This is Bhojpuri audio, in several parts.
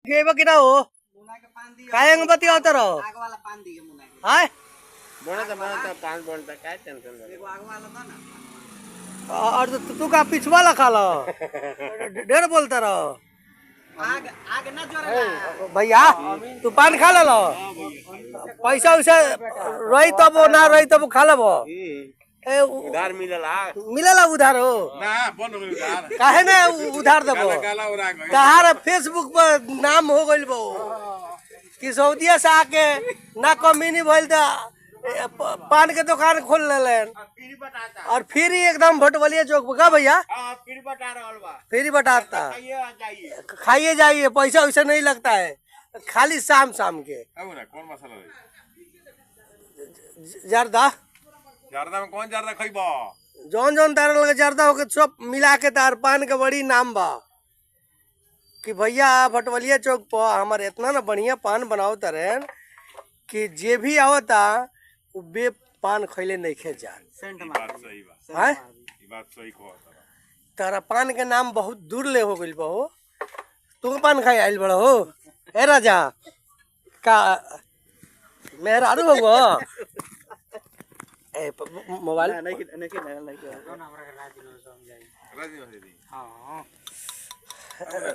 गेबा किना हो कायंग बती आवता रहो आग वाला पान दिए मुना के हाय बनता पान बनता काय टेंशन ले एगो आग वाला था ना और तू का पिछवा ला खा लो ढेर बोलता रहो आग आग ना जोरेला भैया तू पान खा लो पैसा वैसा रही तब ना रही तब खा लो उधार मिलेला उधार हो ना बंद हो गई उधार काहे ना उधार देबो काला उड़ा गई कहार फेसबुक पर नाम हो गइल बो कि सऊदीया से आके ना कमीनी भइल त पान के दुकान खोल लेलन फ्री बताता और फिर ही एकदम भटवलिया चौक पर का भैया हां फ्री बता रहल बा फिर बताता आइए आ जाइए खाइए जाइए पैसा वैसा नहीं लगता है खाली शाम शाम के अब ना कौन मसाला रही जर्दा जर्दा में कौन जर्दा खइबो जौन जौन तार लगे जर्दा होके सब मिला के तार पान के बड़ी नाम बा कि भैया भटवलिया चौक पर हमारे इतना ना बढ़िया पान बनाओ तारे कि जे भी आवता वो बे पान खैले नहीं खे जान सेंट बात मार सही बा हैं ई बात सही कहो तारा पान के नाम बहुत दूर ले हो गइल बा हो तू पान खाई आइल बड़ा हो ए राजा का मेरा आदू हो ए मोबाइल नहीं राजी हो दी हां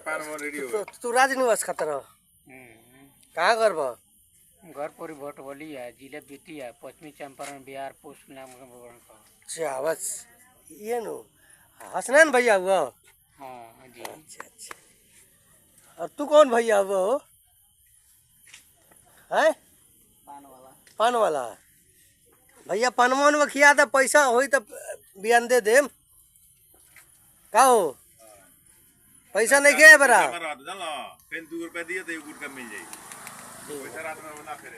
पान वो रेडी हो तू राजनिवास खातर कहाँ करब घर पर भटवली है जिले बेतिया पश्चिमी चंपारण बिहार पोस्ट नाम का अच्छा बस ये नो हसनैन भैया हुआ हाँ जी अच्छा अच्छा और तू कौन भैया हुआ हो है पान वाला भैया पानवन में खिया था पैसा होई तो बियान दे देम का हो पैसा नहीं खे बरा रात चलो फिर 2 रुपए दिए तो 1 गुट का मिल जाएगी पैसा रात में बना फिर